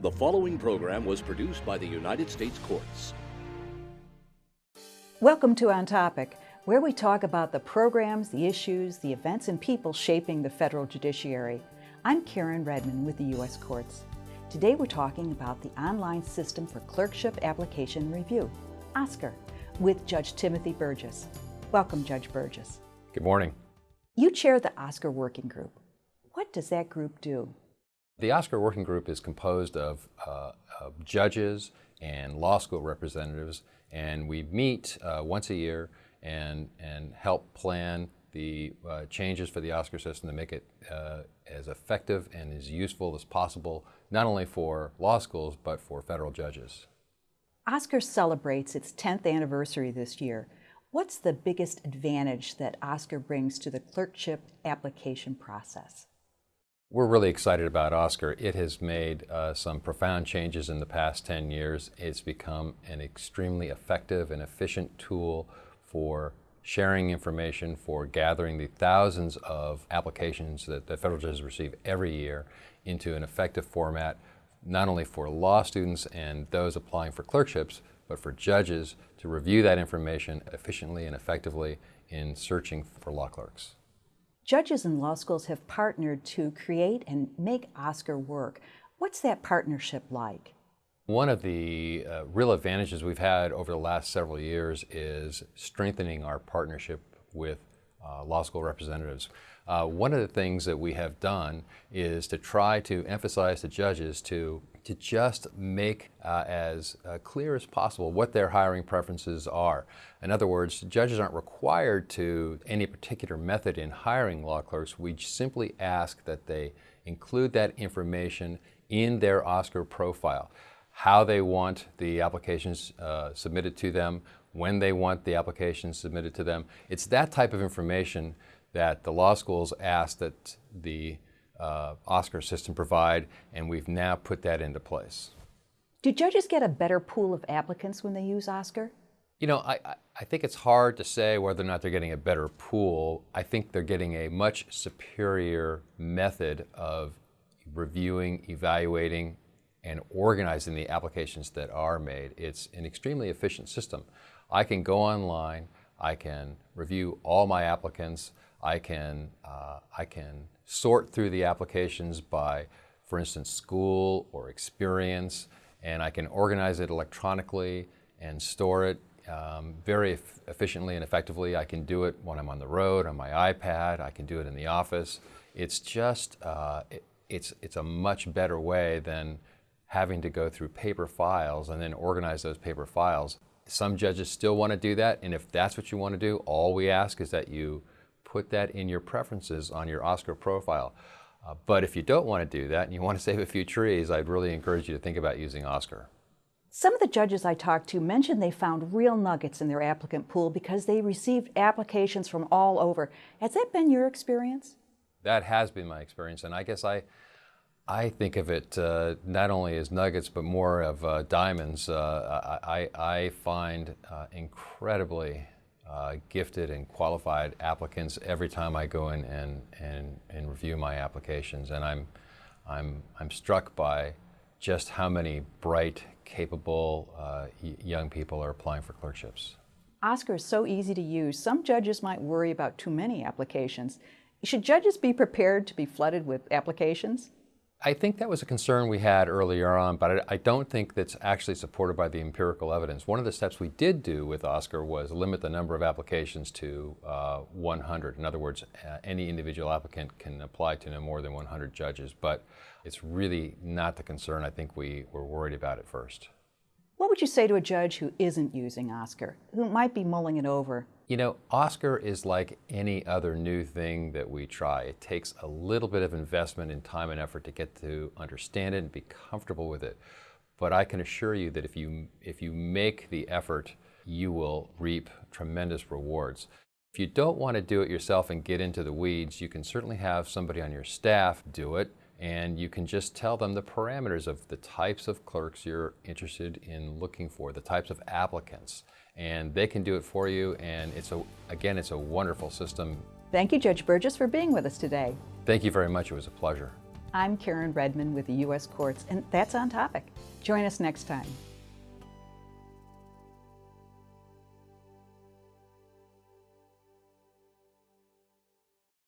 The following program was produced by the United States Courts. Welcome to On Topic, where we talk about the programs, the issues, the events, and people shaping the federal judiciary. I'm Karen Redmond with the U.S. Courts. Today we're talking about the online system for clerkship application review, OSCR, with Judge Timothy Burgess. Welcome, Judge Burgess. Good morning. You chair the OSCR Working Group. What does that group do? The OSCR Working Group is composed of judges and law school representatives, and we meet once a year and help plan the changes for the OSCR system to make it as effective and as useful as possible, not only for law schools, but for federal judges. OSCR celebrates its 10th anniversary this year. What's the biggest advantage that OSCR brings to the clerkship application process? We're really excited about OSCR. It has made some profound changes in the past 10 years. It's become an extremely effective and efficient tool for sharing information, for gathering the thousands of applications that the federal judges receive every year into an effective format, not only for law students and those applying for clerkships, but for judges to review that information efficiently and effectively in searching for law clerks. Judges and law schools have partnered to create and make OSCR work. What's that partnership like? One of the real advantages we've had over the last several years is strengthening our partnership with law school representatives. One of the things that we have done is to try to emphasize to judges to just make as clear as possible what their hiring preferences are. In other words, judges aren't required to any particular method in hiring law clerks. We simply ask that they include that information in their OSCR profile, how they want the applications submitted to them, when they want the applications submitted to them. It's that type of information that the law schools ask that the OSCR system provide, and we've now put that into place. Do judges get a better pool of applicants when they use OSCR? You know, I think it's hard to say whether or not they're getting a better pool. I think they're getting a much superior method of reviewing, evaluating, and organizing the applications that are made. It's an extremely efficient system. I can go online, I can review all my applicants, I can sort through the applications by, for instance, school or experience, and I can organize it electronically and store it very efficiently and effectively. I can do it when I'm on the road, on my iPad, I can do it in the office. It's just, it's a much better way than having to go through paper files and then organize those paper files. Some judges still want to do that, and if that's what you want to do, all we ask is that you put that in your preferences on your OSCR profile. But if you don't want to do that and you want to save a few trees, I'd really encourage you to think about using OSCR. Some of the judges I talked to mentioned they found real nuggets in their applicant pool because they received applications from all over. Has that been your experience? That has been my experience, and I guess I think of it not only as nuggets, but more of diamonds. I find incredibly gifted and qualified applicants every time I go in and review my applications, and I'm struck by just how many bright, capable young people are applying for clerkships. OSCR is so easy to use. Some judges might worry about too many applications. Should judges be prepared to be flooded with applications? I think that was a concern we had earlier on, but I don't think that's actually supported by the empirical evidence. One of the steps we did do with OSCR was limit the number of applications to 100. In other words, any individual applicant can apply to no more than 100 judges, but it's really not the concern I think we were worried about at first. What would you say to a judge who isn't using OSCR, who might be mulling it over? You know, OSCR is like any other new thing that we try. It takes a little bit of investment in time and effort to get to understand it and be comfortable with it. But I can assure you that if you make the effort, you will reap tremendous rewards. If you don't want to do it yourself and get into the weeds, you can certainly have somebody on your staff do it, and you can just tell them the parameters of the types of clerks you're interested in looking for, the types of applicants. And they can do it for you, and it's a wonderful system. Thank you, Judge Burgess, for being with us today. Thank you very much. It was a pleasure. I'm Karen Redmond with the U.S. Courts, and that's On Topic. Join us next time.